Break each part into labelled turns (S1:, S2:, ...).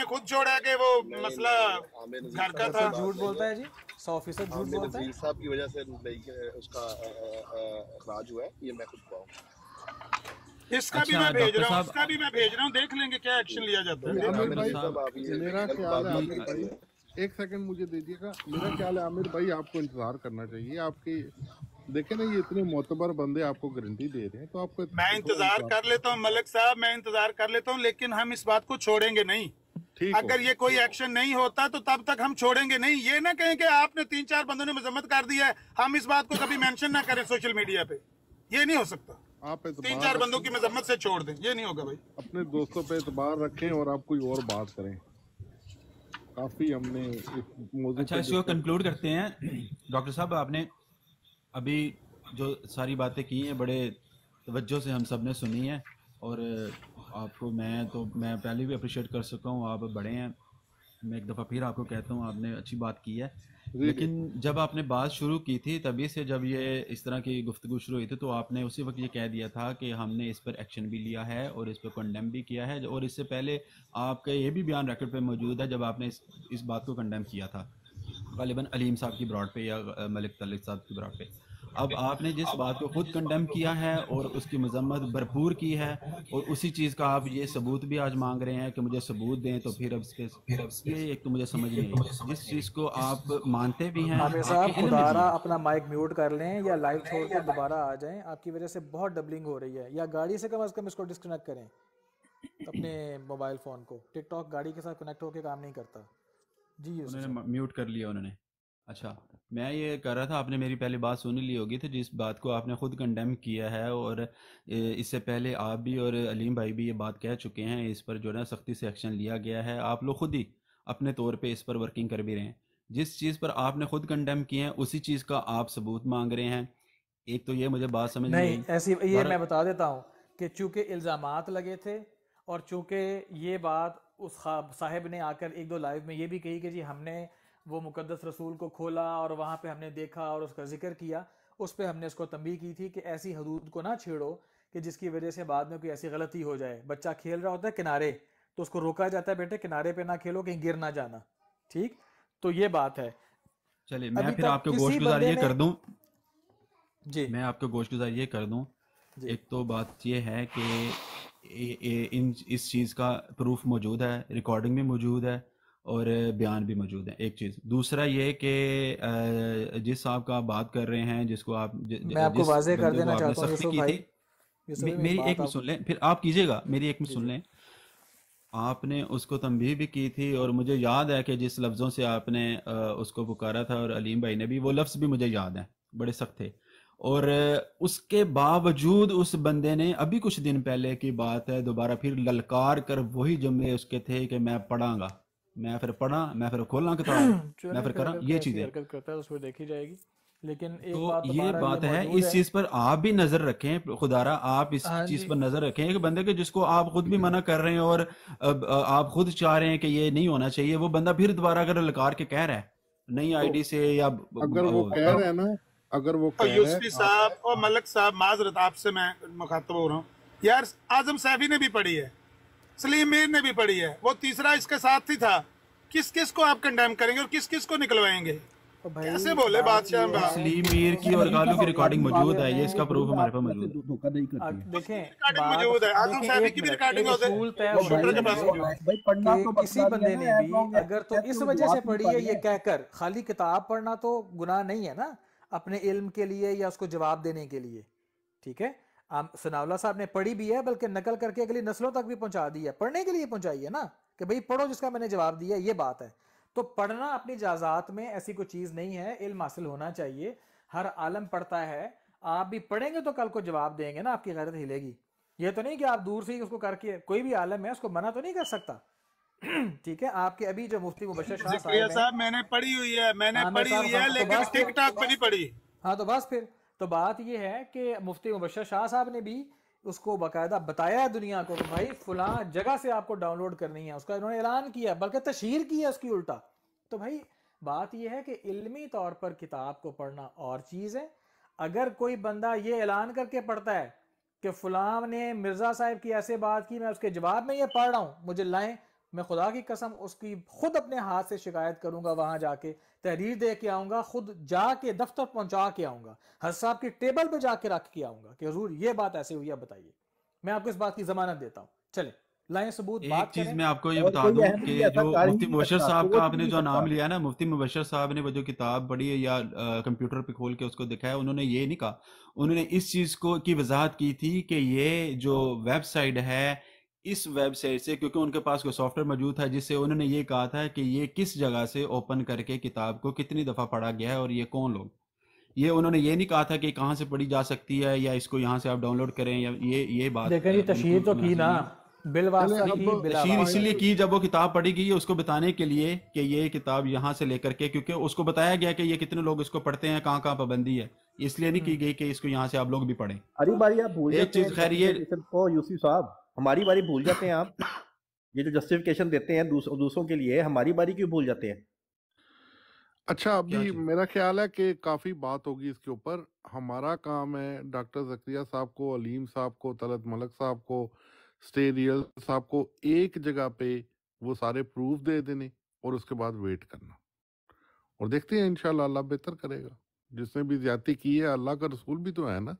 S1: आपने खुद छोड़ा कि वो मसला घर का था।
S2: झूठ बोलता है जी, 100% झूठ बोलता है।
S3: नजीर साहब की वजह से उसका अखराज हुआ है, ये मैं खुद पाऊँ।
S1: इसका भी
S4: अच्छा
S1: मैं भेज
S4: डॉक्टर
S1: रहा हूँ,
S4: साहब,
S1: इसका भी मैं भेज रहा हूँ, देख लेंगे क्या एक्शन लिया जाता है।
S5: आमिर भाई
S3: साहब आप ये
S5: मेरा
S3: गलत
S5: ख्याल है,
S3: बात
S5: आमिर भाई एक सेकंड मुझे दीजिएगा। मेरा ख्याल है आमिर भाई आपको इंतजार करना चाहिए। आपकी देखे ना, ये इतने मोतबर बंदे आपको गारंटी दे रहे हैं, तो आपको
S1: मैं इंतजार कर लेता हूँ मलिक साहब, मैं इंतजार कर लेता हूँ, लेकिन हम इस बात को छोड़ेंगे नहीं। अगर ये कोई एक्शन नहीं होता तो तब तक हम छोड़ेंगे नहीं। ये ना कहें कि आपने 3-4 बंदों ने मजम्मत कर दी है, हम इस बात को कभी मेंशन ना करें सोशल मीडिया पे। ये नहीं हो सकता।
S5: आप
S1: 3-4 बंदों की मजम्मत से छोड़ दें, ये नहीं होगा भाई।
S5: अपने दोस्तों पे एतबार रखें और आप कोई और बात करें। काफी हमने
S4: अच्छा इसको कंक्लूड करते हैं। डॉक्टर साहब आपने अभी जो सारी बातें की हैं बड़े तवज्जो से हम सब ने सुनी है, और आपको मैं पहले भी अप्रिशिएट कर सका हूँ, आप बड़े हैं। मैं एक दफ़ा फिर आपको कहता हूँ आपने अच्छी बात की है। लेकिन जब आपने बात शुरू की थी तभी से जब ये इस तरह की गुफ्तगू शुरू हुई थी तो आपने उसी वक्त ये कह दिया था कि हमने इस पर एक्शन भी लिया है और इस पर कंडेम भी किया है। और इससे पहले आपका ये भी बयान रिकॉर्ड पे मौजूद है जब आपने इस बात को कंडेम किया था, गालिबन अलीम साहब की ब्रॉड पे या मलिक तलिक साहब की ब्रॉड पे। अब आपने जिस बात को खुद कंडेम किया है और उसकी मजम्मत भरपूर की है, और उसी चीज़ का आप ये सबूत भी आज मांग रहे हैं कि मुझे सबूत दें, तो फिर अब इसके ये एक तो मुझे समझ नहीं आई जिस चीज़ को आप मानते भी हैं।
S2: आमिर साहब खुदारा अपना माइक म्यूट कर लें या लाइव छोड़ के दोबारा आ जाएं, आपकी वजह से बहुत डबलिंग हो रही है। या गाड़ी से कम इसको डिस्कनेक्ट करें अपने मोबाइल फ़ोन को। टिकटॉक गाड़ी के साथ कनेक्ट होकर काम नहीं करता जी।
S4: उन्होंने म्यूट कर लिया उन्होंने। अच्छा, मैं ये कर रहा था, आपने मेरी पहले बात सुन ली होगी, तो जिस बात को आपने खुद कंडेम किया है और इससे पहले आप भी और अलीम भाई भी ये बात कह चुके हैं, इस पर जो है ना सख्ती से एक्शन लिया गया है। आप लोग खुद ही अपने तौर पे इस पर वर्किंग कर भी रहे हैं। जिस चीज़ पर आपने खुद कंडेम किए हैं उसी चीज़ का आप सबूत मांग रहे हैं। एक तो ये मुझे बात समझ
S2: नहीं ऐसी, ये मैं बता देता हूँ कि चूंकि इल्ज़ामात लगे थे और चूंकि ये बात उस साहिब ने आकर 1-2 लाइव में ये भी कही कि जी हमने वो मुकद्दस रसूल को खोला और वहाँ पे हमने देखा और उसका जिक्र किया, उस पर हमने उसको तंबीह की थी कि ऐसी हदूद को ना छेड़ो कि जिसकी वजह से बाद में कोई ऐसी गलती हो जाए। बच्चा खेल रहा होता है किनारे, तो उसको रोका जाता है, बेटे किनारे पे ना खेलो, कहीं गिर ना जाना। ठीक, तो ये बात है।
S4: चलिए मैं फिर आपको गोशगुजार ये कर दूं
S2: जी,
S4: मैं आपको गोशगुजार ये कर दूं। एक तो बात ये है कि इस चीज़ का प्रूफ मौजूद है, रिकॉर्डिंग भी मौजूद है और बयान भी मौजूद है। एक चीज़। दूसरा ये कि जिस साहब का आप बात कर रहे हैं, जिसको आप
S2: मैं आपको वाज़ेह कर देना चाहता हूं यूसुफ भाई,
S4: मेरी एक मिनट सुन लें, फिर आप कीजिएगा, मेरी एक मिनट सुन लें। आपने उसको तंबीह भी की थी और मुझे याद है कि जिस लफ्ज़ों से आपने उसको पुकारा था, और अलीम भाई ने भी, वो लफ्ज़ भी मुझे याद है, बड़े सख्त थे। और उसके बावजूद उस बंदे ने, अभी कुछ दिन पहले की बात है, दोबारा फिर ललकार कर वही जुमले उसके थे कि मैं पढ़ांगा, मैं फिर पढ़ा, मैं फिर खोलना किताब, मैं फिर करा, ये चीजें
S2: करता है उसमें देखी जाएगी। लेकिन एक
S4: तो ये बात है, इस चीज पर आप भी नजर रखें खुदारा, आप इस चीज पर नजर रखें। एक बंदे के जिसको आप खुद भी मना कर रहे हैं और आप खुद चाह रहे हैं कि ये नहीं होना चाहिए, वो बंदा फिर दोबारा अगर ललकार के कह रहा है नई आईडी से, या
S5: अगर वो कह रहे हैं ना, अगर वो
S1: यूसुफी साहब और मलिक साहब, माजरत आपसे मैं मुखातब हो रहा हूँ यार, आजम सैफी ने भी पढ़ी है, सलीम मीर ने भी पढ़ी है, वो तीसरा इसके साथ ही था। किस किस को आप कंडेम करेंगे और किस किस को निकलवाएंगे? कैसे बोले बादशाह?
S4: सलीम मीर की और गालू की रिकॉर्डिंग मौजूद है, ये इसका प्रूफ हमारे पास मौजूद है।
S6: धोखा नहीं करती है।
S2: देखें
S1: रिकॉर्डिंग मौजूद है, आजम सैफी की भी रिकॉर्डिंग होती
S2: है। किसी बंदे ने भी अगर तो इस वजह से पढ़ी है, ये कहकर खाली किताब पढ़ना तो गुनाह नहीं है ना, अपने इल्म के लिए या उसको जवाब देने के लिए। ठीक है, सनाउल्लाह साहब ने पढ़ी भी है, बल्कि नकल करके अगली नस्लों तक भी पहुंचा दी है, पढ़ने के लिए पहुंचाई है ना, कि भाई पढ़ो जिसका मैंने जवाब दिया, ये बात है। तो पढ़ना अपनी जाजात में ऐसी कोई चीज नहीं है, इल्म हासिल होना चाहिए, हर आलम पढ़ता है। आप भी पढ़ेंगे तो कल को जवाब देंगे ना, आपकी गैरत हिलेगी। ये तो नहीं कि आप दूर से ही उसको करके, कोई भी आलम है उसको मना तो नहीं कर सकता। ठीक है, आपके अभी जो मुफ्ती मुबश्शिर शाह
S1: साहब मैंने पढ़ी हुई है, मैंने पढ़ी हुई है, लेकिन टिकटॉक पे नहीं पढ़ी।
S2: हाँ तो बस फिर तो बात ये है कि मुफ्ती मुबश्शिर शाह साहब ने भी उसको बाकायदा बताया है दुनिया को कि भाई फलां जगह से आपको डाउनलोड करनी है, उसका इन्होंने ऐलान किया, बल्कि तशहीर की है उसकी उल्टा। तो भाई बात यह है कि इल्मी तौर पर किताब को पढ़ना और चीज़ है। अगर कोई बंदा ये ऐलान करके पढ़ता है कि फलां ने मिर्ज़ा साहब की ऐसे बात की, मैं उसके जवाब में ये पढ़ रहा हूँ, मुझे लाएं, मैं खुदा की कसम उसकी खुद अपने हाथ से शिकायत करूंगा, वहां जाके तहरीर दे के आऊंगा, खुद जाके दफ्तर पहुंचा के आऊंगा, हज साहब की टेबल पे जाके रख के आऊंगा कि हुजूर ये बात ऐसे हुई है, बताइए। मैं आपको इस बात की जमानत देता हूँ। चले लाएं सबूत,
S4: एक
S2: बात
S4: चीज
S2: करें।
S4: मैं आपको ये
S6: और
S4: बता
S6: कोई
S4: दूं
S6: अहमदी
S4: कि
S6: ऐसा
S4: जो
S6: कर ही
S4: मुफ्ती
S6: नहीं
S4: मुबशर
S6: सकता,
S4: साहब
S6: सोच
S4: का
S6: भी
S4: आपने
S6: नहीं
S4: जो नाम
S6: सकता।
S4: लिया ना, मुफ्ती मुबशर साहब ने वो जो किताब पढ़ी है या कंप्यूटर पे खोल के उसको दिखाया, उन्होंने ये नहीं कहा, उन्होंने इस चीज को की वजाहत की थी कि ये जो वेबसाइट है, इस वेबसाइट से, क्योंकि उनके पास कोई सॉफ्टवेयर मौजूद था जिससे उन्होंने ये कहा था कि ये किस जगह से ओपन करके किताब को कितनी दफा पढ़ा गया है और ये कौन लोग, ये उन्होंने ये नहीं कहा था कि कहाँ से पढ़ी जा सकती है या इसको यहाँ से आप डाउनलोड करें, या ये बात
S2: देखें जी, तशहीर
S4: बिल्कुल
S2: तो की
S4: मुनासिब
S2: ना,
S4: नहीं है।
S5: चले
S2: बिलवास्ता
S5: अब
S2: की, बिला
S4: तशहीर
S2: वास्ता
S4: इसीलिए
S2: की।
S4: की जब वो किताब पढ़ी गई उसको बताने के लिए कि ये किताब यहाँ से लेकर के, क्योंकि उसको बताया गया कि ये कितने लोग इसको पढ़ते हैं, कहाँ कहाँ पाबंदी है, इसलिए नहीं की गई कि इसको यहाँ से आप लोग भी पढ़ें।
S6: हमारी बारी आप भूल
S4: एक
S6: जाते हैं
S4: चीज खैर ये
S6: जस्टिफिकेशन को, यूसी साहब, हमारी बारी भूल जाते हैं आप। ये जो जस्टिफिकेशन देते हैं दूसरों के लिए, हमारी बारी क्यों भूल जाते हैं?
S5: अच्छा,
S4: क्या
S5: अभी
S4: चीज?
S5: मेरा ख्याल है कि काफ़ी बात होगी इसके ऊपर। हमारा काम है डॉक्टर ज़करिया साहब को, अलीम साहब को, तलत मलक साहब को, स्टे रियल साहब को एक जगह पे वो सारे प्रूफ दे देने और उसके बाद वेट करना, और देखते हैं इंशाल्लाह अल्लाह बेहतर करेगा। जिसने भी ज्यादती की है, अल्लाह का रसूल भी तो है ना,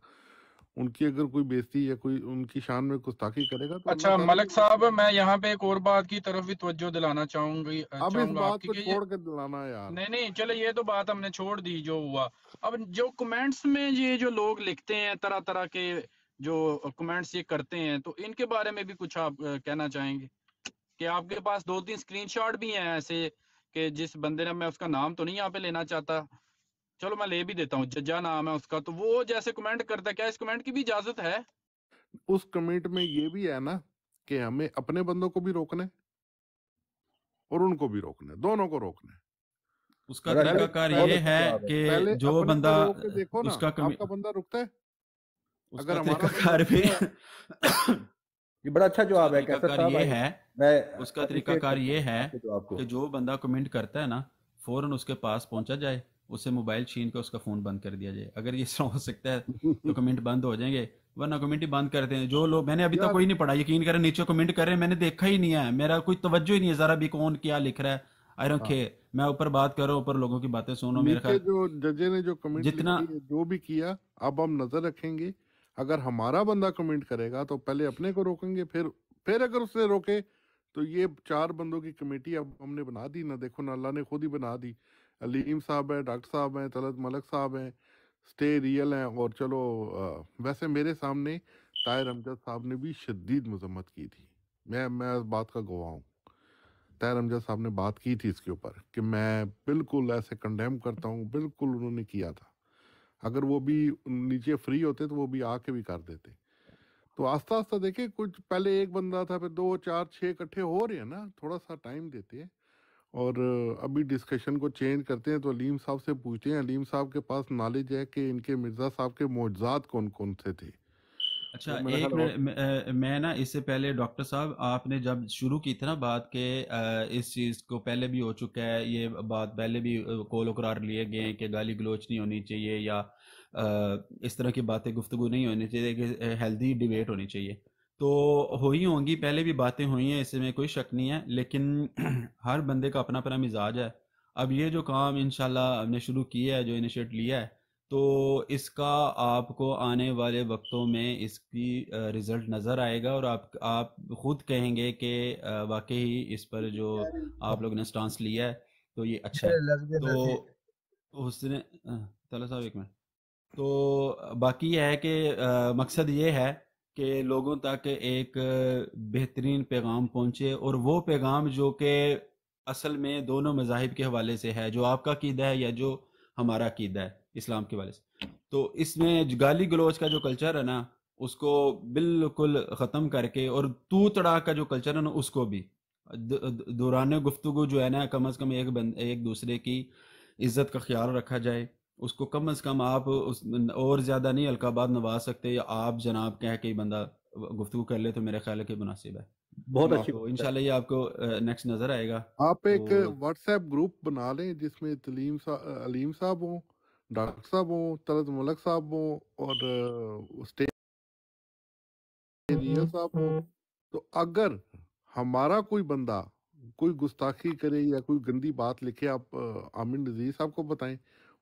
S5: उनकी अगर कोई बेइज्जती या कोई उनकी शान में गुस्ताखी करेगा तो
S7: अच्छा
S5: अल्लाह ताला
S7: मलक साहब, मैं यहाँ पे एक और बात की तरफ भी तवज्जो दिलाना
S5: अब इस
S7: चाहूंगा
S5: बात
S7: आपकी
S5: को
S7: कि ये
S5: छोड़ के दिलाना यार।
S7: नहीं चलो, ये तो बात हमने छोड़ दी जो हुआ। अब जो कमेंट्स में ये जो लोग लिखते हैं, तरह तरह के जो कमेंट्स ये करते हैं, तो इनके बारे में भी कुछ आप कहना चाहेंगे? कि आपके पास 2-3 स्क्रीनशॉट भी हैं ऐसे कि जिस बंदे ने, मैं उसका नाम तो नहीं यहाँ पे लेना चाहता, चलो मैं ले भी देता हूँ, जज्जा नाम है उसका, तो वो जैसे कमेंट करता है, क्या इस कमेंट की भी इजाजत है?
S5: उस कमेंट में ये भी है ना कि हमें अपने बंदों को भी रोकना है और उनको भी रोकना है, दोनों को रोकना है।
S4: उसका
S6: बड़ा अच्छा
S4: तरीकाकार
S6: बहुत
S4: ये
S6: अच्छा
S4: है
S6: जवाब है।
S4: कि
S5: पहले
S4: जो
S5: अपने
S4: बंदा
S5: को रोक के देखो ना,
S4: उसका
S5: आपका बंदा रुकता है?
S4: उसका
S5: अगर हमारा बंदा
S4: तरीकाकार भी
S5: रुकता है,
S6: ये बड़ा अच्छा
S4: उसका
S6: जवाब है कैसर
S4: तरीकाकार
S6: साहब।
S4: ये है
S6: मैं
S4: उसका
S6: अप्रिशिएट
S4: तरीकाकार
S6: करता
S4: ये
S6: हूँ
S4: है
S6: आपके जवाब को।
S4: कि जो बंदा कमेंट करता है ना, फौरन उसके पास पहुंचा जाए, उससे मोबाइल छीन के उसका फ़ोन बंद कर दिया जाए। अगर ये हो सकता है तो कमेंट बंद हो जाएंगे, वरना कमेंट ही बंद करते हैं जो लोग। मैंने अभी तक
S5: यार
S4: कोई नहीं पढ़ा, यकीन करें, नीचे कमेंट कर रहे हैं, मैंने देखा ही नहीं है, मेरा कोई तवज्जो ही नहीं है ज़रा भी कौन क्या लिख रहा है। आई डोंट
S5: हाँ,
S4: केयर, मैं ऊपर बात कर रहा हूँ, ऊपर लोगों की बातें सुनो। मेरे
S5: नीचे
S4: ख्याल
S5: जो जजे ने जो कमेंट
S4: जितना
S5: लिखी है, जो भी किया, अब हम नजर रखेंगे। अगर हमारा बंदा कमेंट करेगा तो पहले अपने को रोकेंगे, फिर अगर उसने रोके तो ये 4 बंदों की कमेटी अब हमने बना दी ना, देखो ना, अल्लाह ने खुद ही बना दी। अलीम साहब है, डॉक्टर साहब हैं, तलत मलक साहब हैं, स्टे रियल हैं, और चलो वैसे मेरे सामने ताहिर अमजद साहब ने भी शदीद मजम्मत की थी। मैं इस बात का गवाह हूँ। ताहिर अमजद साहब ने बात की थी इसके ऊपर कि मैं बिल्कुल ऐसे कंडेम करता हूँ, बिल्कुल उन्होंने किया था। अगर वो भी नीचे फ्री होते तो वो भी आके भी कर देते। तो आस्ता आस्ता देखे, कुछ पहले एक बंदा था, फिर 2 4 6 इकट्ठे हो रहे हैं ना, थोड़ा सा टाइम देते हैं। और अभी डिस्कशन को चेंज करते हैं तो अलीम साहब से पूछते हैं, अलीम साहब के पास नॉलेज है कि इनके मिर्ज़ा साहब के मौजूदात कौन कौन से थे।
S4: अच्छा,
S5: तो मेरा
S4: एक
S5: ख्याल और
S4: मिनट, मैं ना इससे पहले डॉक्टर साहब, आपने जब शुरू की थी ना बात के, इस चीज़ को पहले भी हो चुका है, ये बात पहले भी कौल करार लिए गए हैं कि गाली गलोच नहीं होनी चाहिए या इस तरह की बातें गुफ्तगू नहीं होनी चाहिए, कि हेल्दी डिबेट होनी चाहिए। तो हुई होंगी, पहले भी बातें हुई हैं, इसमें कोई शक नहीं है, लेकिन हर बंदे का अपना अपना मिजाज है। अब ये जो काम इंशाल्लाह हमने शुरू किया है, जो इनिशिएट लिया है, तो इसका आपको आने वाले वक्तों में इसकी रिजल्ट नज़र आएगा, और आप खुद कहेंगे कि वाकई इस पर जो आप लोगों ने स्टांस लिया है तो ये अच्छा है। तो उसने तला साहब एक मिनट, तो बाकी यह है कि मकसद ये है कि लोगों तक एक बेहतरीन पैगाम पहुँचे, और वो पैगाम जो कि असल में दोनों मज़ाहिब के हवाले से है, जो आपका अकीदा है या जो हमारा अकीदा है इस्लाम के वाले से। तो इसमें गाली गलौज का जो कल्चर है ना, उसको बिल्कुल ख़त्म करके, और तू तड़ा का जो कल्चर है ना, उसको भी दौरान गुफ्तगू जो है ना, कम से कम एक दूसरे की इज्जत का ख्याल रखा जाए। उसको कम से कम आप और ज़्यादा नहीं अलकाबाद नवाज सकते, या आप जनाब कह के बंदा गुफ्तगू कर ले, तो मेरे ख्याल है कि मुनासिब है।
S6: बहुत अच्छी
S4: तो इंशाल्लाह ये आपको नेक्स्ट नज़र आएगा।
S5: आप एक
S4: तो
S5: व्हाट्सएप ग्रुप बना लें जिसमें अलीम साहब हों, डॉक्टर साहब हों, तलत मलक साहब हों, और स्टे रियल साहब हों। तो अगर हमारा कोई बंदा कोई गुस्ताखी करे या कोई गंदी बात लिखे, आप आमिर नज़ीर साहब को बताएं,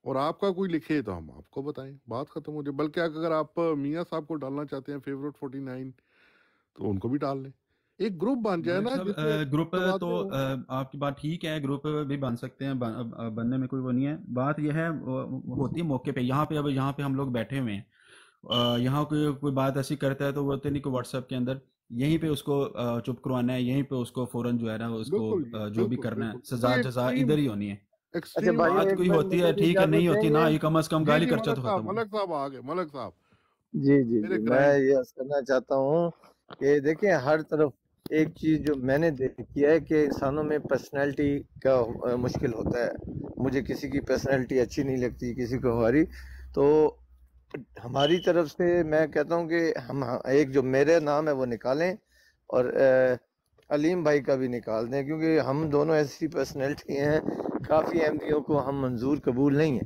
S5: और आपका कोई लिखे तो हम आपको बताएं, बात खत्म हो जाए। बल्कि अगर आप मियाँ साहब को डालना चाहते हैं फेवरेट 49 तो उनको भी डाल लें, एक ग्रुप बन जाए ना।
S4: ग्रुप तो आपकी बात ठीक है, ग्रुप भी बन सकते हैं, बनने में कोई वो नहीं है। बात यह है होती है मौके पे, यहाँ पे अब यहाँ पे हम लोग बैठे हुए हैं, यहाँ कोई बात ऐसी करता है तो वो तो नहीं कि व्हाट्सएप के अंदर यहीं पे उसको चुप करवाना है, यहीं पे उसको फौरन जो है ना उसको जो भी करना है सजा जजा इधर ही होनी है।
S5: अच्छा
S8: भाई,
S4: बात कोई होती है ठीक है, नहीं होती ना, ये कम से कम गाली खर्चा तो खत्म।
S5: मलक साहब आ गए, मलक साहब।
S8: जी जी जी, मैं ये अर्ज करना चाहता हूँ कि देखिए हर तरफ एक चीज जो मैंने देखी है कि इंसानों में पर्सनैलिटी का मुश्किल होता है। मुझे किसी की पर्सनैलिटी अच्छी नहीं लगती, किसी को हमारी, तो हमारी तरफ से मैं कहता हूँ कि हम एक जो मेरे नाम है वो निकालें और अलीम भाई का भी निकाल दें, क्योंकि हम दोनों ऐसी पर्सनैलिटी हैं, काफ़ी अहमदियों को हम मंजूर कबूल नहीं है।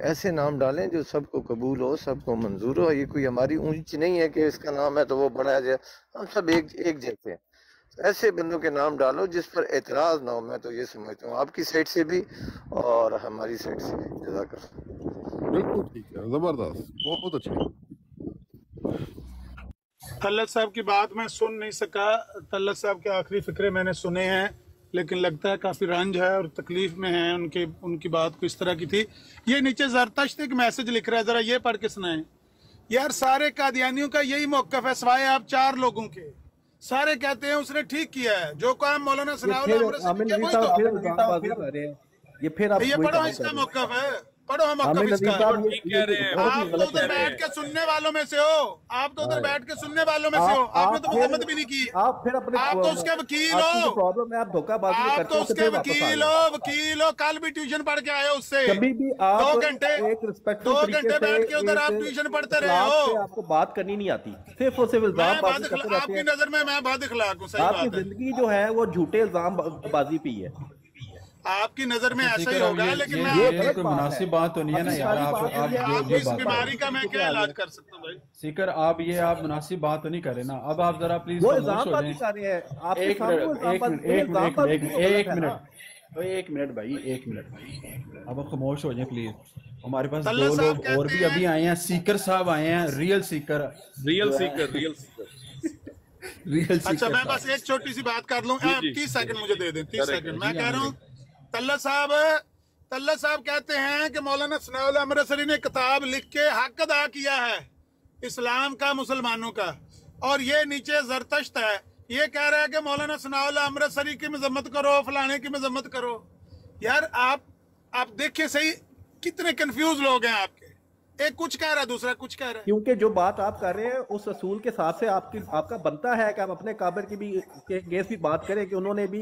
S8: ऐसे नाम डालें जो सबको कबूल हो, सबको मंजूर हो। ये कोई हमारी ऊंच नहीं है कि इसका नाम है तो वो बनाया जाए, हम सब एक जैसे हैं। ऐसे बंदों के नाम डालो जिस पर एतराज़ ना हो। मैं तो ये समझता हूँ आपकी साइड से भी और हमारी साइड से भी। जज़ाकल्लाह।
S5: बिल्कुल ठीक है, जबरदस्त, बहुत अच्छा।
S1: तल्लत साहब की बात मैं सुन नहीं सका, तल्लत साहब के आखिरी फिक्रे मैंने सुने हैं, लेकिन लगता है काफी रंज है और तकलीफ में है। उनकी बात को इस तरह की थी। ये नीचे जरतश्त एक मैसेज लिख रहा है, जरा ये पढ़ के सुनाएं। यार सारे कादियानियों का यही मौकफ है सिवाय आप 4 लोगों के। सारे कहते हैं उसने ठीक किया है, जो काम मौलाना सनाउल्लाह
S6: ये
S1: पढ़ो इसका मौकफ है, पढ़ो हम मौकफ इसका। आप तो उधर बैठ के सुनने वालों में से हो, आप तो उधर बैठ के सुनने वालों में से हो, आपने तो मजम्मत भी नहीं की।
S6: आप फिर अपने
S1: आप तो उसके वकील हो,
S6: प्रॉब्लम है, आप धोखाबाजी
S1: आप
S6: करते
S1: तो
S6: हो,
S1: उसके वकील हो। कल भी ट्यूशन पढ़ के आए हो उससे,
S6: कभी भी आप
S1: 2 घंटे बैठ के उधर आप ट्यूशन पढ़ते रहे हो।
S6: आपको बात करनी नहीं आती, सिर्फ और सिर्फ इल्जाम बाजी करते रहते हैं।
S1: आपकी नजर में मैं बाद इखलाक हूँ, सही बात है।
S6: आपकी जिंदगी जो है वो झूठे इल्जाम बाजी पे है।
S1: आपकी नजर में ऐसा ही होगा, लेकिन
S4: ये कोई मुनासिब बात तो नहीं है ना यार। आप
S1: इस बीमारी का मैं क्या इलाज कर सकता हूँ भाई?
S4: सीकर आप मुनासिब बात तो नहीं करे ना। अब आप जरा प्लीज
S6: वो इल्जाम बाजी कर रहे हैं। एक
S4: मिनट भाई, अब खामोश हो जाए प्लीज। हमारे पास 2 लोग और भी अभी आए हैं, सीकर साहब आए हैं, रियल सीकर।
S1: अच्छा मैं बस एक छोटी सी बात कर लूं, 30 सेकंड मुझे दे दें, 30 सेकंड। मैं कह रहा हूँ तल्लत साहब कहते हैं कि मौलाना सनाउल्लाह अमृतसरी ने किताब लिख के हक अदा किया है इस्लाम का, मुसलमानों का, और ये नीचे जरतश्त है, ये कह रहा है कि मौलाना सनाउल्लाह अमृतसरी की मजम्मत करो, फलाने की मजम्मत करो। यार आप देखिए सही, कितने कंफ्यूज लोग हैं आपके। एक कुछ कह रहा है, दूसरा कुछ कह रहा है।
S6: क्योंकि जो बात आप कर रहे हैं उस रसूल के साथ से आपका बनता है कि आप अपने काबिर की भी केस भी बात करें कि उन्होंने भी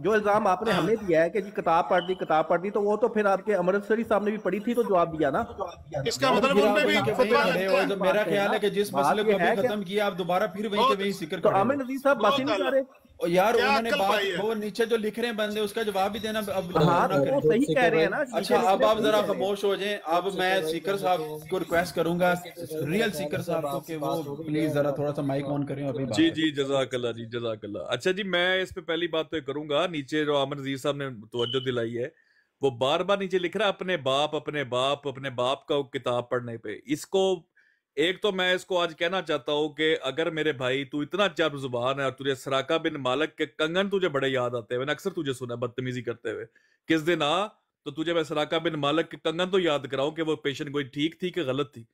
S1: जो इल्जाम आपने हमें दिया है, कि जी किताब पढ़ दी, तो वो तो फिर आपके अमृतसरी साहब ने भी पढ़ी थी तो जवाब दिया ना। इसका मतलब
S4: मेरा ख्याल है कि जिस मसले को अभी खत्म किया आप दोबारा फिर वहीं के वहीं जिक्र
S6: तो आमिर नज़ीर साहब बात ही नहीं कर रहे
S4: यार। उन्होंने बात, वो नीचे जो लिख रहे हैं बंदे, उसका जवाब भी देना। अब
S6: वो सही कह रहे हैं ना।
S4: अच्छा अब आप जरा खामोश हो जाएं। अब मैं सीकर साहब को रिक्वेस्ट करूंगा, रियल सीकर साहब को, कि वो प्लीज जरा थोड़ा सा माइक ऑन करें। अभी
S9: जी जज़ाकल्लाह। अच्छा जी, मैं इस पे पहली बात तो करूंगा, नीचे जो आमिर नज़ीर साहब ने तवज्जो दिलाई है, वो बार बार नीचे लिख रहा है अपने बाप का किताब पढ़ने पे। इसको एक तो मैं इसको आज कहना चाहता हूं कि अगर मेरे भाई तू इतना चर्ब जुबान है और तुझे सराका बिन मालिक के कंगन तुझे बड़े याद आते हैं, मैंने अक्सर तुझे सुना बदतमीजी करते हुए, किस दिन आ तो तुझे मैं सराका बिन मालिक के कंगन तो याद कराऊं कि वो पेशेंट कोई ठीक थी कि गलत थी।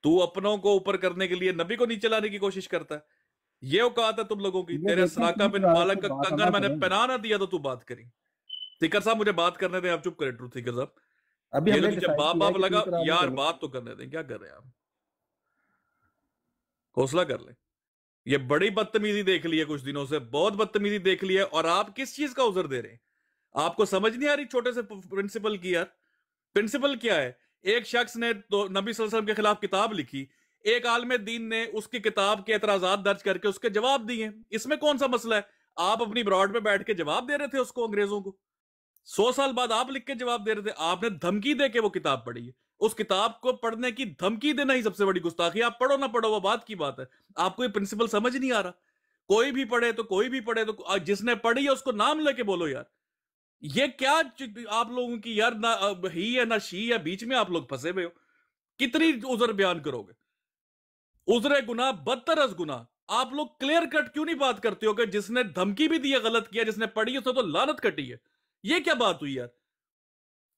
S9: तू अपनों को ऊपर करने के लिए नबी को नीचे लाने की कोशिश करता है। ये औकात है तुम लोगों की। तेरे सराका बिन मालिक का कंगन मैंने पहना ना दिया तो तू बात करी। सीकर साहब मुझे बात करने दें, आप चुप करें। ट्रूथ सीकर साहब,
S6: अभी
S9: बाप लगा यार, बात तो करने दें। क्या कर रहे हैं आप? हौसला कर ले। ये बड़ी बदतमीजी देख ली है कुछ दिनों से, बहुत बदतमीजी देख ली है। और आप किस चीज का उज़र दे रहे हैं? आपको समझ नहीं आ रही छोटे से प्रिंसिपल की? यार प्रिंसिपल क्या है? एक शख्स ने तो नबी सल्लल्लाहु अलैहि वसल्लम के खिलाफ किताब लिखी, एक आलिम दीन ने उसकी किताब के एतराजात दर्ज करके उसके जवाब दिए। इसमें कौन सा मसला है? आप अपनी ब्रॉड पे बैठ के जवाब दे रहे थे उसको, अंग्रेजों को। 100 साल बाद आप लिख के जवाब दे रहे थे। आपने धमकी दे के वो किताब पढ़ी है। उस किताब को पढ़ने की धमकी देना ही सबसे बड़ी गुस्ताखी। आप पढ़ो ना पढ़ो वो बात की बात है। आपको ये प्रिंसिपल समझ नहीं आ रहा? कोई भी पढ़े तो कोई भी पढ़े, तो जिसने पढ़ी है उसको नाम लेके बोलो यार। ये क्या आप लोगों की यार, ना ही है ना शी है, बीच में आप लोग फंसे हुए हो। कितनी उज़र बयान करोगे? उज़रे गुनाह बदतर अज गुनाह। आप लोग क्लियर कट क्यों नहीं बात करते हो कि जिसने धमकी भी दी है, गलत किया, जिसने पढ़ी है उसने तो लानत कटी है? ये क्या बात हुई यार?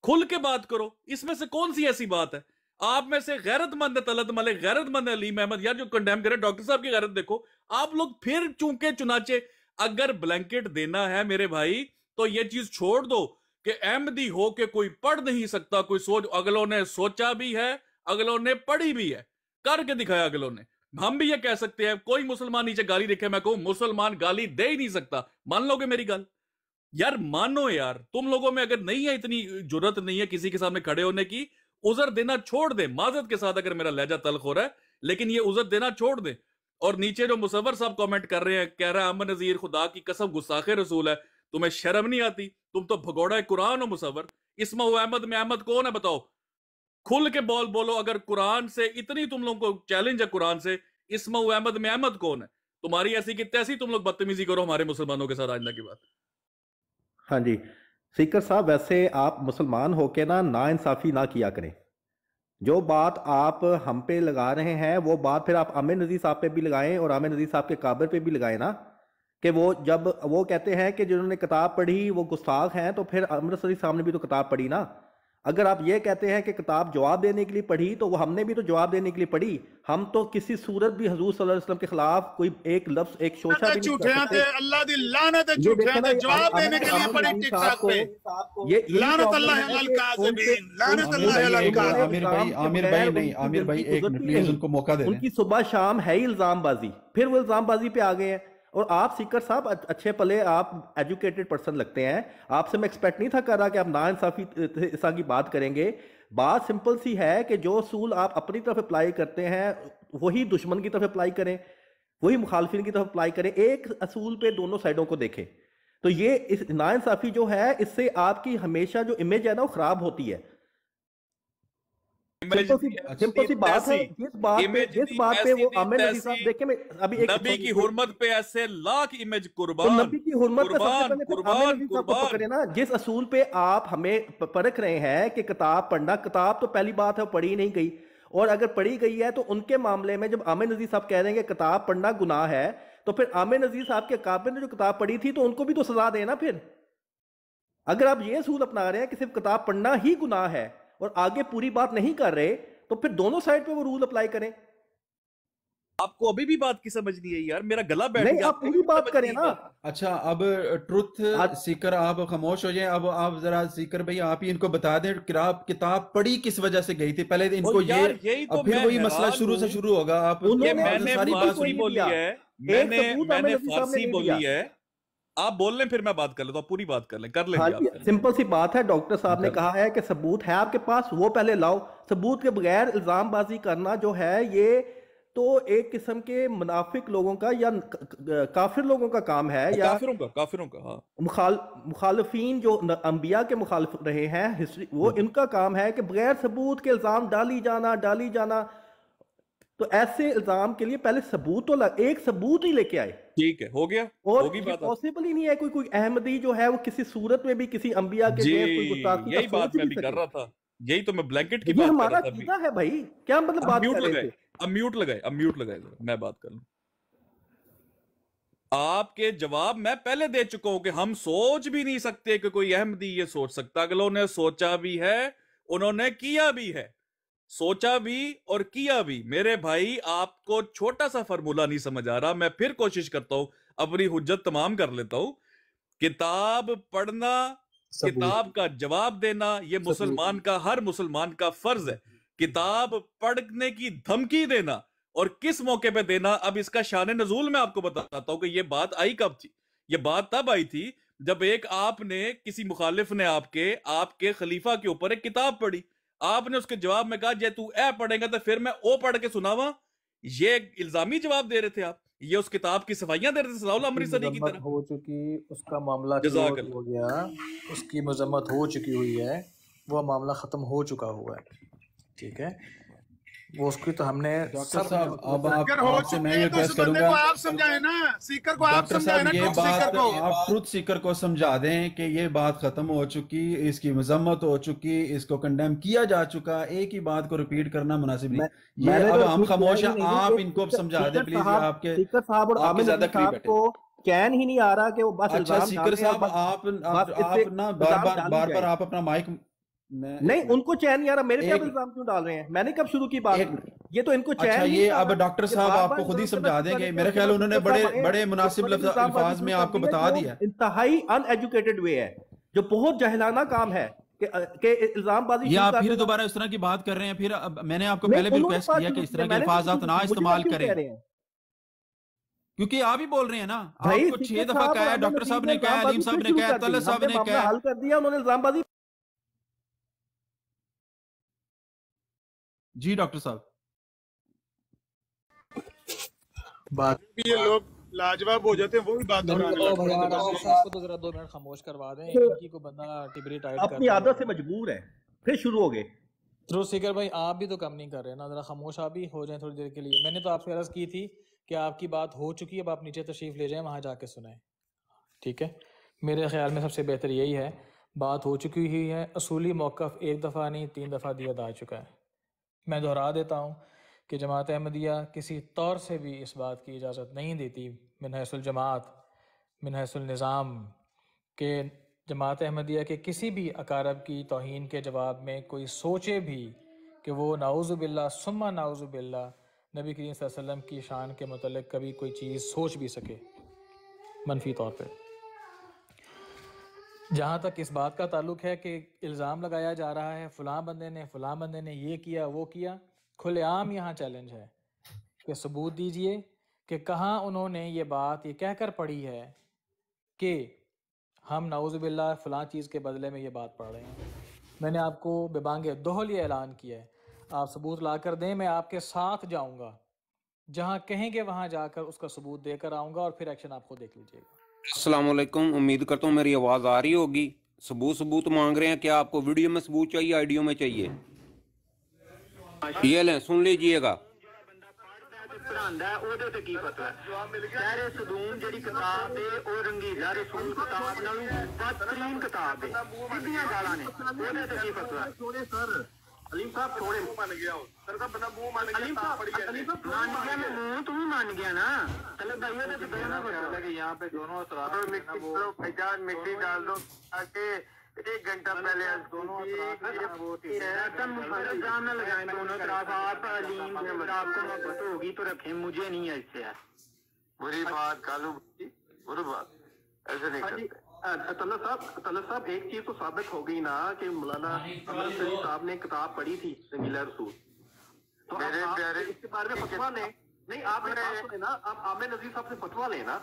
S9: खुल के बात करो। इसमें से कौन सी ऐसी बात है? आप में से गैरतमंद तलत मलिक, गैरतमंद अलीम अहमद यार जो कंडेम करे, डॉक्टर साहब की गैरत देखो। आप लोग फिर चूंके चुनाचे। अगर ब्लैंकेट देना है मेरे भाई तो ये चीज छोड़ दो कि अहमदी हो के कोई पढ़ नहीं सकता, कोई सोच। अगलों ने सोचा भी है, अगलों ने पढ़ी भी है, करके दिखाया अगलों ने। हम भी ये कह सकते हैं, कोई मुसलमान नीचे गाली लिखे, मैं कहूं मुसलमान गाली दे ही नहीं सकता। मान लोगे मेरी गल? यार मानो यार, तुम लोगों में अगर नहीं है, इतनी जरूरत नहीं है किसी के सामने खड़े होने की, उजर देना छोड़ दे। माजरत के साथ अगर मेरा लहजा तल्ख हो रहा है, लेकिन ये उजर देना छोड़ दे। और नीचे जो मुसव्वर साहब कमेंट कर रहे हैं, कह रहा है अमन नजीर खुदा की कसम गुस्ताखे रसूल है, तुम्हें शर्म नहीं आती? तुम तो भगोड़ा कुरान हो मुसव्वर। इस्मा अहमद में अहमद कौन है बताओ? खुल के बोलो। अगर कुरान से इतनी तुम लोगों को चैलेंज है, कुरान से, इस्मा अहमद में अहमद कौन है? तुम्हारी ऐसी कि तैसी तुम लोग बदतमीजी करो हमारे मुसलमानों के साथ आइंदा की बात।
S6: हाँ जी सीकर साहब, वैसे आप मुसलमान होके ना इंसाफी ना किया करें। जो बात आप हम पे लगा रहे हैं वो बात फिर आप आमिर नज़ीर साहब पे भी लगाएं और आमिर नज़ीर साहब के काबिर पे भी लगाएं ना, कि वो जब वो कहते हैं कि जिन्होंने किताब पढ़ी वो गुस्ताख हैं, तो फिर आमिर नज़ीर साहब ने भी तो किताब पढ़ी ना। अगर आप ये कहते हैं कि किताब जवाब देने के लिए पढ़ी, तो वो हमने भी तो जवाब देने के लिए पढ़ी। हम तो किसी सूरत भी हुजूर सल्लल्लाहु अलैहि वसल्लम के खिलाफ कोई एक लफ्ज, एक शोशा भी नहीं कर सकते।
S1: अल्लाह दी लानत है, झूठे थे, जवाब देने के लिए पढ़ी टिकटॉक पे। ये लानत अल्लाह अलल काज़िबीन, लानत अल्लाह अलल काज़िबीन।
S4: आमिर भाई नहीं, आमिर भाई एक मिनट प्लीज, उनको मौका दे दें।
S6: उनकी सुबह शाम है ही इल्जामबाजी, फिर वो इल्जामबाजी पे आ गए हैं। और आप सीकर साहब अच्छे पले, आप एजुकेटेड पर्सन लगते हैं, आपसे मैं एक्सपेक्ट नहीं था कर रहा कि आप नाइंसाफी इस की बात करेंगे। बात सिंपल सी है कि जो असूल आप अपनी तरफ अप्लाई करते हैं वही दुश्मन की तरफ अप्लाई करें, वही मुखालफिन की तरफ अप्लाई करें। एक असूल पे दोनों साइडों को देखें। तो ये इस नाइंसाफी जो है, इससे आपकी हमेशा जो इमेज है ना वो खराब होती है। सिंपल सी बात है। जिस बात पे वो आमिर नज़ीर साहब, देखिए मैं अभी एक
S9: नबी की हुर्मत पे ऐसे लाख इमेज कुर्बान,
S6: नबी की हुर्मत पे सबसे पहले आमिर नज़ीर साहब को पकड़े ना। जिस असूल पे आप हमें परख रहे हैं कि किताब पढ़ना, किताब तो पहली बात है पढ़ी नहीं गई, और अगर पढ़ी गई है तो उनके मामले में जब आमिर नज़ीर साहब कह रहे हैं कि किताब पढ़ना गुनाह है, तो फिर आमिर नज़ीर साहब के काबिल ने जो किताब पढ़ी थी तो उनको भी तो सजा देना। फिर अगर आप ये असूल अपना रहे हैं कि सिर्फ किताब पढ़ना ही गुनाह है और आगे पूरी बात नहीं कर रहे, तो फिर दोनों साइड पे वो रूल अप्लाई करें।
S9: आपको अभी भी बात की समझ नहीं है यार, मेरा गला बैठ
S6: नहीं,
S9: गया।
S6: आप पूरी बात करें ना।
S4: अच्छा अब ट्रुथ सीकर आप खामोश हो जाएं। अब आप जरा सीकर भाई आप ही इनको बता दें किताब पढ़ी किस वजह से गई थी, पहले इनको ये
S9: तो
S4: अब फिर वही मसला शुरू से शुरू होगा। आप
S9: मैंने
S4: सारी बात
S9: फारसी बोली है, मैंने फारसी बोली है, आप बोल लें फिर मैं बात कर लेता हूँ, पूरी बात कर लें, कर लेंगे।
S6: सिंपल सी बात है, डॉक्टर साहब ने कहा है कि सबूत है आपके पास, वो पहले लाओ। सबूत के बगैर इल्जामबाजी करना जो है ये तो एक किस्म के मुनाफिक लोगों का या काफिर लोगों का काम है, या
S9: काफिरों का हाँ।
S6: मुखालफीन जो अंबिया के मुखालिफ रहे हैं हिस्ट्री, वो इनका काम है कि बगैर सबूत के इल्जाम डाली जाना। तो ऐसे इल्जाम के लिए पहले सबूत तो एक सबूत ही लेके आए।
S9: ठीक है, हो गया।
S6: और पॉसिबल ही नहीं है कोई अहमदी जो है वो किसी सूरत में भी किसी अंबिया के कोई गुस्ताखी,
S9: यही बात मैं भी कर रहा था, यही तो मैं ब्लैंकेट की बात कर रहा था।
S6: कीदा है भाई, क्या मतलब बात कर रहे थे?
S9: अब म्यूट लगाए मैं बात कर लूं। आपके जवाब मैं पहले दे चुका हूं कि हम सोच भी नहीं सकते कि कोई अहमदी ये सोच सकता। अगलों ने सोचा भी है, उन्होंने किया भी है, सोचा भी और किया भी। मेरे भाई आपको छोटा सा फार्मूला नहीं समझ आ रहा, मैं फिर कोशिश करता हूं, अपनी हुज्जत तमाम कर लेता हूं। किताब पढ़ना, किताब का जवाब देना, ये मुसलमान का, हर मुसलमान का फर्ज है। किताब पढ़ने की धमकी देना और किस मौके पे देना, अब इसका शान नजूल मैं आपको बताता हूं कि ये बात आई कब थी। ये बात तब आई थी जब एक आपने, किसी मुखालिफ ने आपके खलीफा के ऊपर एक किताब पढ़ी, आपने उसके जवाब में कहा जे तू ए पढ़ेगा तो फिर मैं ओ पढ़ के सुनावा। ये इल्जामी जवाब दे रहे थे आप, ये उस किताब की सफाइयां दे रहे थे सलाउल अमृतसरी की तरह।
S2: हो चुकी, उसका मामला हो गया, उसकी मजम्मत हो चुकी हुई है, वो मामला खत्म हो चुका हुआ है। ठीक है, वो उसकी तो हमने
S4: डॉक्टर साहब अब
S1: अगर हो
S4: आपसे मैं
S1: चुके
S4: ये
S1: हैं तो उस
S4: रिक्वेस्ट
S1: बंदे
S4: करूंगा,
S1: को आप समझाएं ना, सीकर को आप
S4: डॉक्टर
S1: समझाएं
S4: साहब
S1: ना,
S4: ये
S1: ट्रुथ सीकर
S4: बात
S1: को।
S4: आप ट्रुथ सीकर को समझा दें कि ये बात खत्म हो चुकी, इसकी मजम्मत हो चुकी, इसको कंडेम किया जा चुका। एक ही बात को रिपीट करना मुनासिब नहीं। ये
S6: मैंने
S4: अब
S6: तो
S4: हम
S6: रिपीट किया
S4: खामोश
S6: ही
S4: हैं,
S6: नहीं।
S4: आप
S6: एक
S4: इनको समझा दें प्लीज। आपके
S6: सीकर साहब और
S4: आपके
S6: आमिर
S4: ज्यादा
S6: नजीर
S4: करीब
S6: साहब
S4: बैठे।
S6: को चैन ही नहीं आ रहा कि वो बस
S4: अच्छा
S6: इल्जाम
S4: सीकर
S6: डाल रहे हैं और
S4: साहब, आप
S6: बस इससे
S4: ना बार
S6: इल्जाम
S4: बार
S6: डाली
S4: बार
S6: जाए।
S4: बार आप अपना माइक, मैं
S6: नहीं, उनको चैन नहीं आ रहा। मेरे पे आप
S4: एक
S6: इल्जाम क्यों डाल रहे हैं? मैंने कब शुरू की बात? ये तो इनको चैन
S4: अच्छा
S6: ही
S4: ये
S6: नहीं आ
S4: अब
S6: रहा।
S4: डॉक्टर
S6: ये
S4: साहब
S6: बार
S4: आपको
S6: बार
S4: खुद ही
S6: इल्जाम
S4: समझा
S6: करने
S4: देंगे।
S6: के
S4: मेरे
S6: उसके
S4: ख्याल
S6: बाद
S4: उन्होंने
S6: सीकर
S4: बड़े
S6: साहब आए,
S4: बड़े मुनासिब
S6: उन्होंने इल्जामबाजी
S4: अल्फाज
S6: शुरू
S4: में
S6: कर
S4: आपको
S6: दी है,
S4: बता
S6: जो
S4: दिया।
S6: इंतहाई अनएजुकेटेड वे है, जो बहुत जहलाना काम है कि इल्जामबाजी
S4: ये
S6: शुरू
S4: आप
S6: कर
S4: फिर
S6: देना।
S4: दोबारा इस तरह की बात कर रहे हैं। फिर अब मैंने आपको
S6: नहीं,
S4: पहले भी
S6: उन्होंने
S4: रिक्वेस्ट
S6: बात
S4: किया कि
S6: शुरू
S4: इस
S6: की
S4: तरह
S6: है,
S4: के
S6: मैंने कब
S4: अल्फाजात
S6: शुरू
S4: ना
S6: की? मुझे
S4: इस्तेमाल
S6: आप क्यों
S4: करें,
S6: कह रहे हैं?
S4: क्योंकि आप ही बोल रहे हैं ना।
S6: भाई
S4: आपको 6
S6: सीकर
S4: दफा
S6: साहब
S4: कहा
S6: और
S4: है,
S6: आमिर
S4: डॉक्टर
S6: नजीर
S4: साहब
S6: ने
S4: ने कहा, अलीम
S6: इल्जामबाजी
S4: साहब
S6: फिर
S4: ने
S6: शुरू
S4: कहा,
S6: कर दी।
S4: तलत साहब
S6: हमने
S4: ने
S6: मामला
S4: कहा।
S6: हल कर दिया, उन्होंने इल्जामबाजी।
S4: जी डॉक्टर साहब,
S2: बात
S1: ये लोग लाजवाब हो जाते हैं, वो भी बात दोहराने
S2: ओ
S1: लगते
S2: भैया
S1: हैं।
S2: आमिर साहब को तो जरा 2 मिनट खामोश करवा दें। इनकी को बंदा टिबरी टाइट
S6: अपनी
S2: करता
S6: आदत से
S2: है।
S6: मजबूर है, फिर शुरू हो गए।
S2: ट्रू सीकर भाई आप भी तो कम नहीं कर रहे ना, जरा खामोश आप भी हो जाएं थोड़ी देर के लिए। मैंने तो आपसे अर्ज की थी कि आपकी बात हो चुकी है, अब आप नीचे तशरीफ ले जाएं, वहां जाके सुनाएं। ठीक है, मेरे ख्याल में सबसे बेहतर यही है। बात हो चुकी ही है, असूली मौक़िफ़ एक दफ़ा नहीं 3 दफ़ा दिया जा चुका है। मैं दोहरा देता हूँ कि जमात अहमदिया किसी तौर से भी इस बात की इजाज़त नहीं देती मिनहसुल जमात मिनहसुल निज़ाम के जमात अहमदिया के किसी भी अकारब की तौहीन के जवाब में कोई सोचे भी कि वो नाउज़ुबिल्लाह सुम्मा नाउज़ुबिल्लाह नबी करीम सल्लल्लाहु अलैहि वसल्लम की शान के मतलब कभी कोई चीज़ सोच भी सके मनफी तौर पे। जहाँ तक इस बात का ताल्लुक है कि इल्ज़ाम लगाया जा रहा है फ़लाँ बंदे ने ये किया वो किया, खुलेआम यहाँ चैलेंज है कि सबूत दीजिए कि कहाँ उन्होंने ये बात ये कहकर पढ़ी है कि हम नाउज़ुबिल्लाह फ़लाँ चीज़ के बदले में ये बात पढ़ रहे हैं। मैंने आपको बेबांगे दोहल ये ऐलान किया है, आप सबूत ला कर दें, मैं आपके साथ जाऊँगा, जहाँ कहेंगे वहाँ जाकर उसका सबूत देकर आऊँगा और फिर एक्शन आप खुद देख लीजिएगा।
S10: अस्सलाम वालेकुम, उम्मीद करता हूँ मेरी आवाज़ आ रही होगी। सबूत मांग रहे हैं, क्या आपको वीडियो में सबूत चाहिए, ऑडियो में चाहिए? ये लें, सुन लीजिएगा।
S11: अलीम साहब छोड़े, मुंह मान गया हो सर का बंदा मुंह मान गया। अलीम साहब मान गया, मैं मुंह तुम ही मान गया ना। चलो भाइयों ने तो दोनों को कि यहाँ पे दोनों पहचान मिट्टी डाल दो ताकि 1 घंटा पहले दोनों इल्जाम न लगाएं दोनों तरफ। आप अलीम आपको मोहब्बत होगी तो रखें, मुझे नहीं है इससे। बुरी बात कालू, बुरी बात ऐसे नहीं करते। तलत साहब एक चीज तो साबित हो गई ना कि मौलाना अमर शरीफ साहब ने किताब पढ़ी थी रंगीला रसूल, तो मेरे प्यारे इसके बारे में फतवा नहीं आपने ना, आप आमिर नजीर साहब से फतवा लेना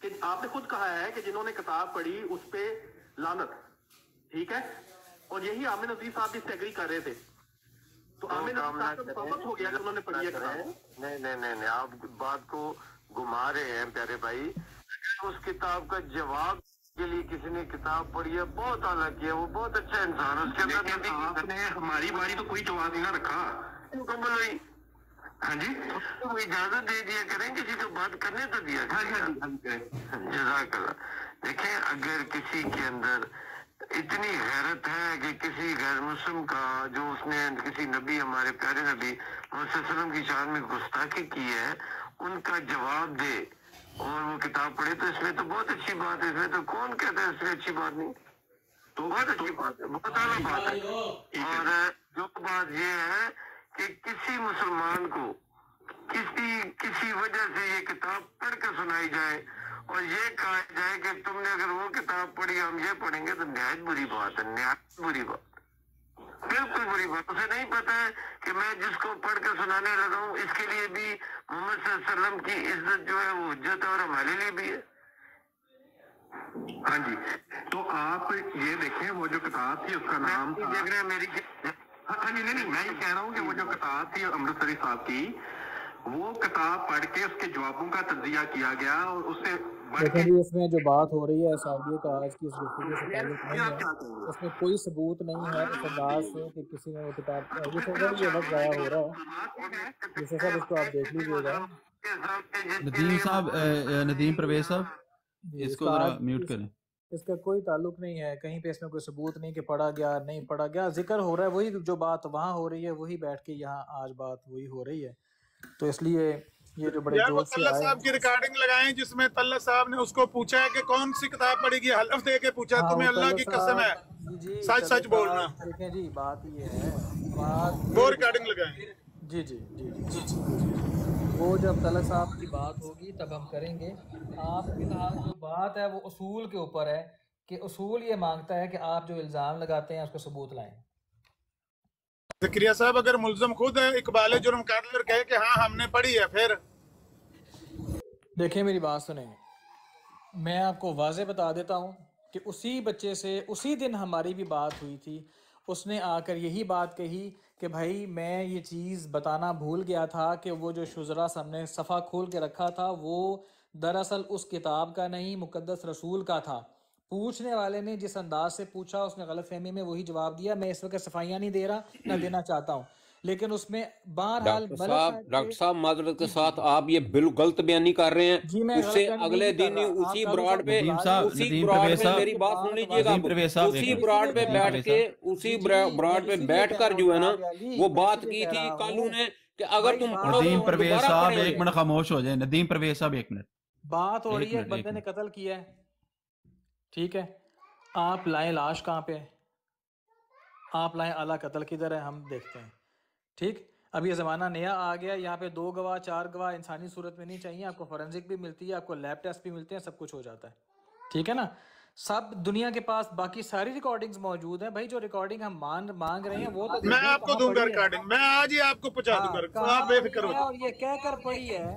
S11: कि आपने खुद कहा है कि जिन्होंने किताब पढ़ी उस पे लानत, ठीक है, और यही आमिर नजीर साहब भी एग्री कर रहे थे, तो आमिर नजीर साहब को साबित हो गया कि उन्होंने पढ़ी है किताब। नहीं आप बात को घुमा रहे हैं प्यारे भाई। उस किताब का जवाब के लिए किसी ने किताब पढ़ी है, बहुत अलग किया, वो बहुत अच्छा इंसान है। उसके अंदर आपने हमारी बारी तो कोई जवाब नहीं रखा, मुकम्मल हुई। हाँ जी, तो इजाजत दे दिया करें, किसी को बात करने तो दिया। जज़ाकल्लाह। देखें, अगर किसी के अंदर इतनी गैरत है कि किसी गैर मुस्लिम का जो उसने किसी नबी, हमारे प्यारे नबी मोहम्मद सल्लल्लाहु अलैहि वसल्लम की शान में गुस्ताखी की है, उनका जवाब दे और वो किताब पढ़े, तो इसमें तो बहुत अच्छी बात है। इसमें तो कौन कहता है इसमें अच्छी बात नहीं, तो बहुत अच्छी बात है, बहुत आला बात है। और जो बात ये है कि किसी मुसलमान को किसी वजह से ये किताब पढ़ कर सुनाई जाए और ये कहा जाए कि तुमने अगर वो किताब पढ़ी हम ये पढ़ेंगे, तो नहायत बुरी बात है, नहायत बुरी बात, बिल्कुल बुरी बात। उसे नहीं पता है कि मैं जिसको पढ़ कर सुनाने लगा हूँ इसके लिए भी मोहम्मद सल्लल्लाहु अलैहि वसल्लम की इज्जत जो है वो इज्जत है और हमारे लिए भी है। हाँ जी, तो आप ये देखें, वो जो किताब थी उसका नाम था, देख रहे हैं मेरी। हाँ जी, नहीं मैं ये कह रहा हूँ कि वो जो किताब थी अमृतसरी साहब की, वो किताब पढ़ के उसके जवाबों का तज्जिया किया गया और उससे
S2: देखिए जी, इसमें जो बात हो रही है सऊदी का आज की इस गुफ्तगू से ताल्लुक नहीं है, इसमें कोई सबूत नहीं है इस अंदाज से कि किसी ने वो किताब ये सब ये वक्त ज़ाया हो रहा है। जैसे सब इसको आप देख लीजिएगा।
S4: नदीम साहब, नदीम परवेज साहब, इसको जरा म्यूट करें।
S2: इसका कोई ताल्लुक नहीं है, कहीं पे इसमें कोई सबूत नहीं कि पढ़ा गया नहीं पढ़ा गया, जिक्र हो रहा है वही जो बात वहाँ हो रही है वही बैठ के यहाँ आज बात वही हो रही है। तो इसलिए ये जो बड़े जोश से
S1: तल्ला साहब की रिकॉर्डिंग लगाएं जिसमें तल्ला साहब ने उसको पूछा है कि कौन सी किताब पढ़ेगी, हलफ दे के पूछा, तुम्हें अल्लाह की कसम है सच सच बोलना।
S2: देखें जी, बात ये है, बात
S1: वो रिकॉर्डिंग लगाएं।
S2: जी जी जी जी, वो जब तल्ला साहब की बात होगी तब हम करेंगे। आप फिलहाल जो बात है वो उसूल के ऊपर है कि उसूल ये मांगता है कि आप जो इल्ज़ाम लगाते हैं उसको सबूत लाएं।
S1: ज़करिया साहब, अगर मुल्ज़म खुद है इकबाल जुर्म कर ले और कहे कि हाँ हमने पढ़ी है, फिर
S2: देखिए मेरी बात सुने, मैं आपको वाज़े बता देता हूँ कि उसी बच्चे से उसी दिन हमारी भी बात हुई थी। उसने आकर यही बात कही कि भाई मैं ये चीज़ बताना भूल गया था कि वो जो शुज़रा हमने सफ़ा खोल के रखा था वो दरअसल उस किताब का नहीं मुक़द्दस रसूल का था। पूछने वाले ने जिस अंदाज से पूछा उसने गलतफहमी में वही जवाब दिया। मैं इस वक्त सफाइयाँ नहीं दे रहा ना देना चाहता हूँ, लेकिन उसमें बहरहाल
S10: डॉक्टर साहब माजरत के साथ आप ये बिल्कुल गलत बयानी कर रहे हैं। उससे अगले दिन ही उसी ब्रॉड पे मेरी बात सुन लीजिएगा, उसी ब्रॉड पे बैठ के उसी ब्रॉड पे बैठ कर जो है ना वो बात की थी कालू ने कि अगर तुम
S4: नदीम परवेज साहब एक मिनट खामोश हो जाए। नदीम परवेज साहब एक मिनट,
S2: बात हो रही है, बंदे ने कत्ल किया है, ठीक है, आप लाएं लाश कहाँ पे है, आप लाएं आला कत्ल किधर है, हम देखते हैं। ठीक, अब ये ज़माना नया आ गया, यहाँ पे 2 गवाह 4 गवाह इंसानी सूरत में नहीं चाहिए, आपको फोरेंसिक भी मिलती है, आपको लैब टेस्ट भी मिलते हैं, सब कुछ हो जाता है, ठीक है ना। सब दुनिया के पास बाकी सारी रिकॉर्डिंग्स मौजूद हैं। भाई जो रिकॉर्डिंग हम मांग रहे हैं वो तो
S1: मैं आपको दूंगा रिकॉर्डिंग, मैं आज ही आपको पहुंचा दूंगा, आप बेफिक्र हो।
S2: और ये कहकर पड़ी है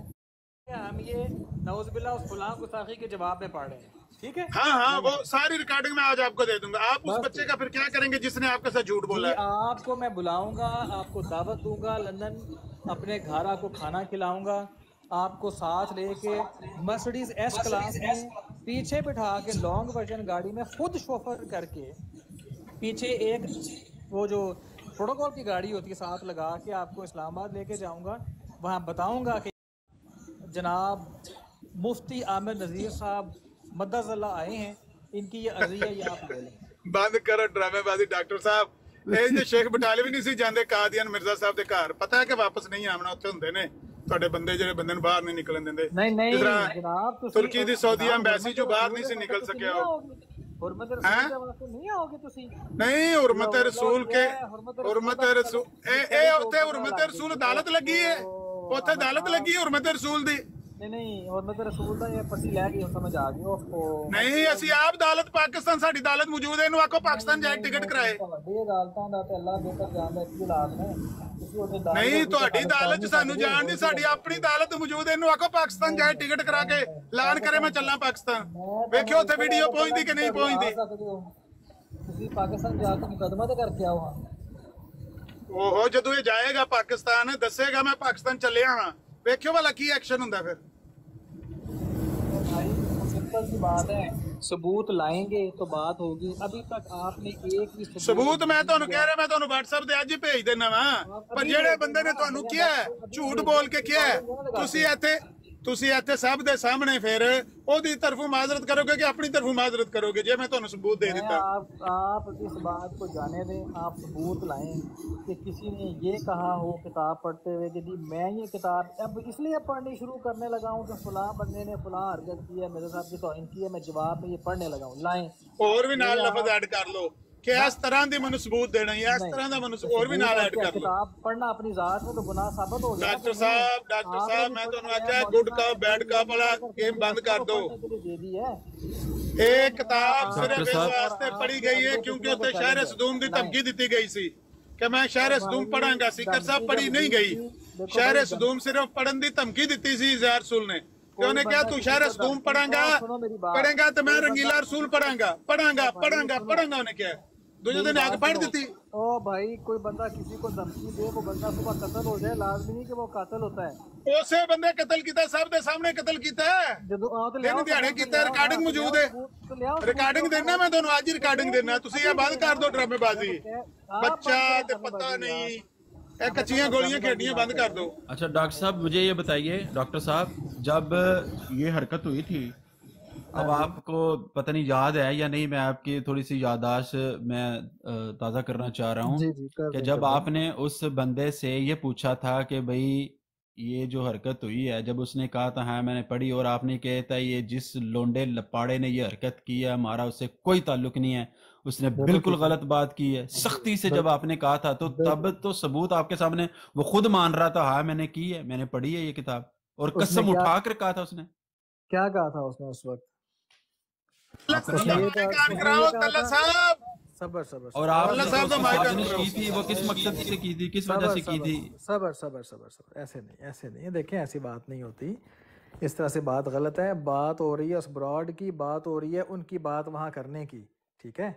S2: हम ये नौज़बिल्लाह उस फलां गुस्ताखी के जवाब में पढ़ रहे हैं, ठीक है।
S1: हाँ, वो सारी रिकॉर्डिंग मैं आज आपको दे दूंगा। आप उस बच्चे का फिर क्या करेंगे जिसने आपके साथ झूठ बोला है?
S2: आपको मैं बुलाऊंगा, आपको दावत दूंगा लंदन, अपने घर आपको खाना खिलाऊंगा, आपको साथ लेके मर्सिडीज एस क्लास में पीछे बिठा के लॉन्ग वर्जन गाड़ी में खुद शोफर करके पीछे एक वो जो प्रोटोकॉल की गाड़ी होती है साथ लगा के आपको इस्लामाबाद लेके जाऊंगा। वहाँ बताऊंगा कि जनाब मुफ्ती आमिर नज़ीर साहब मद्दज़ल्लाह आए हैं, इनकी ये अर्जी है, ये आप ले लें।
S1: बंद करो ड्रामेबाजी डॉक्टर साहब। ਇਹ ਜੇ ਸ਼ੇਖ ਬਟਾਲੇ ਵੀ ਨਹੀਂ ਸੀ ਜਾਂਦੇ ਕਾਦੀਆਨ ਮਿਰਜ਼ਾ ਸਾਹਿਬ ਦੇ ਘਰ, ਪਤਾ ਹੈ ਕਿ ਵਾਪਸ ਨਹੀਂ ਆਉਣਾ, ਉੱਥੇ ਹੁੰਦੇ ਨੇ ਤੁਹਾਡੇ ਬੰਦੇ ਜਿਹੜੇ ਬੰਦੇ ਨੂੰ ਬਾਹਰ ਨਹੀਂ ਨਿਕਲਣ ਦਿੰਦੇ।
S2: ਨਹੀਂ ਜਨਾਬ, ਤੁਸੀਂ
S1: ਤੁਰਕੀ ਦੀ ਸਾਊਦੀ ਐਮਬੈਸੀ ਚੋਂ ਬਾਹਰ ਨਹੀਂ ਸੀ ਨਿਕਲ ਸਕਿਆ ਉਹ।
S2: हुर्मत रसूल के वास्ते नहीं आओगे तुसी?
S1: नहीं, हुर्मत रसूल के हुर्मत रसूल ए उत्ते हुर्मत रसूल अदालत लगी है, उत्थे अदालत लगी है हुर्मत रसूल दी।
S2: नहीं हुर्मत रसूल दा ये पट्टी लै गई, समझ आ गई। ओहो
S1: नहीं, ਅਸੀਂ ਆਪ ਅਦਾਲਤ ਪਾਕਿਸਤਾਨ, ਸਾਡੀ ਅਦਾਲਤ ਮੌਜੂਦ ਹੈ, ਇਹਨੂੰ ਆਖੋ ਪਾਕਿਸਤਾਨ ਜਾਏ ਟਿਕਟ ਕਰਾਏ।
S2: ਤੁਹਾਡੀ ਅਦਾਲਤਾਂ ਦਾ ਤੇ ਅੱਲਾਹ ਬੇਹਤਰ ਜਾਣਦਾ ਕੀ ਹਾਲਾਤ ਨੇ।
S1: ਨਹੀਂ, ਤੁਹਾਡੀ ਅਦਾਲਤ ਚ ਸਾਨੂੰ ਜਾਣ ਦੀ, ਸਾਡੀ ਆਪਣੀ ਅਦਾਲਤ ਮੌਜੂਦ ਹੈ, ਇਹਨੂੰ ਆਖੋ ਪਾਕਿਸਤਾਨ ਜਾਏ ਟਿਕਟ ਕਰਾ ਕੇ ਐਲਾਨ ਕਰੇ ਮੈਂ ਚੱਲਾਂ ਪਾਕਿਸਤਾਨ। ਵੇਖਿਓ ਉੱਥੇ ਵੀਡੀਓ ਪਹੁੰਚਦੀ ਕਿ ਨਹੀਂ ਪਹੁੰਚਦੀ।
S2: ਤੁਸੀਂ ਪਾਕਿਸਤਾਨ ਜਾ ਕੇ ਮੁਕੱਦਮਾ ਤੇ ਕਰਕੇ ਆਓ। ਹਾਂ
S1: ਓਹੋ, ਜਦੋਂ ਇਹ ਜਾਏਗਾ ਪਾਕਿਸਤਾਨ ਦੱਸੇਗਾ ਮੈਂ ਪਾਕਿਸਤਾਨ ਚੱਲਿਆ ਹਾਂ, ਵੇਖਿਓ ਵਾਲਾ ਕੀ ਐਕਸ਼ਨ ਹੁੰਦਾ ਫਿਰ।
S2: सिंपल सी बात है, सबूत लाएंगे तो बात होगी। अभी तक आपने एक भी
S1: सबूत मैं ਤੁਹਾਨੂੰ ਕਹਿ ਰਿਹਾ, ਮੈਂ ਤੁਹਾਨੂੰ WhatsApp ਤੇ ਅੱਜ ਹੀ ਭੇਜ ਦੇਣਾ ਵਾ, ਪਰ ਜਿਹੜੇ ਬੰਦੇ ਨੇ ਤੁਹਾਨੂੰ ਕਿਹਾ ਝੂਠ ਬੋਲ ਕੇ ਕਿਹਾ, ਤੁਸੀਂ ਇੱਥੇ ਸਭ ਦੇ ਸਾਹਮਣੇ ਫਿਰ ਉਹਦੀ ਤਰਫੋਂ ਮਾਜ਼ਰਤ ਕਰੋਗੇ कि अपनी तरफों माजरत करोगे जे मैं ਤੁਹਾਨੂੰ सबूत दे देता।
S2: आप इस बात को जाने दें, आप सबूत लाएं कि किसी ने ये कहा हो किताब पढ़ते हुए कि जी मैं ये किताब अब इसलिए पढ़नी शुरू करने लगा हूँ कि फलां बंदे ने फलां हरकत की है, मेरे साथ की तौहीन की है, मैं जवाब में ये पढ़ने लगा हूँ। लाएं
S1: और भी नाल लफ्ज़ ऐड कर लो कि इस तरह दी मैंने सबूत देना है, इस तरह दा मैंने और भी नाल ऐड कर लो।
S2: किताब पढ़ना अपनी जात में तो गुनाह साबित हो गया।
S1: डॉक्टर साहब मैं ਤੁਹਾਨੂੰ ਆਖਿਆ गुड कप बैड कप वाला गेम बंद कर दो। ਇਹ किताब सिर्फ इस वास्ते पढ़ी गई है क्योंकि उत्ते शहर सदूम दी धमकी दी गई सी कि मैं शहर सदूम पढ़ांगा। सीकर साहब पढ़ी नहीं गई, शहर सदूम सिर्फ पढ़न दी धमकी दी सी ज़ाहिर रसूल ने। उन्होंने क्या तू शहर सदूम पढ़ेगा तो मैं रंगीला रसूल पढ़ांगा। उन्हें क्या दूसरे दिन आगे पढ़ दी।
S12: ओ भाई कोई बंदा किसी को धमकी दे, वो बंदा सुबह कत्ल हो जाए, लाजमी नहीं कि वो कातिल होता है।
S1: उसे बंदे कत्ल किया, सब दे सामने कत्ल किया है, दिन दिहाड़े किया, रिकॉर्डिंग मौजूद है, रिकॉर्डिंग देना मैं दोनों आज ही रिकॉर्डिंग देना, तुसी ये बंद कर दो ड्रामेबाजी, बच्चा ते पता नहीं, कच्चियां गोलियां खेलनियां बंद कर दो।
S4: अच्छा डॉक्टर साहब मुझे ये बताइए, डॉक्टर साहब जब ये हरकत हुई थी, अब आपको पता नहीं याद है या नहीं, मैं आपकी थोड़ी सी याददाश्त मैं ताज़ा करना चाह रहा हूँ कि जब आपने उस बंदे से ये पूछा था कि भाई ये जो हरकत हुई है, जब उसने कहा था हाँ मैंने पढ़ी, और आपने कहा था ये जिस लोंडे लपाड़े ने ये हरकत की है हमारा उससे कोई ताल्लुक नहीं है, उसने बिल्कुल गलत बात की है, सख्ती से जब आपने कहा था, तो तब तो सबूत आपके सामने, वो खुद मान रहा था हाँ मैंने की है, मैंने पढ़ी है ये किताब, और कसम उठा कर कहा था उसने।
S12: क्या कहा था उसने उस वक्त?
S4: और आपने साजिश की थी, वो किस मकसद से की थी, किस वजह से की थी?
S12: सबर ऐसे नहीं देखें, ऐसी बात नहीं होती, इस तरह से बात गलत है। बात हो रही है उस ब्रॉड की, बात हो रही है उनकी बात वहां करने की, ठीक है।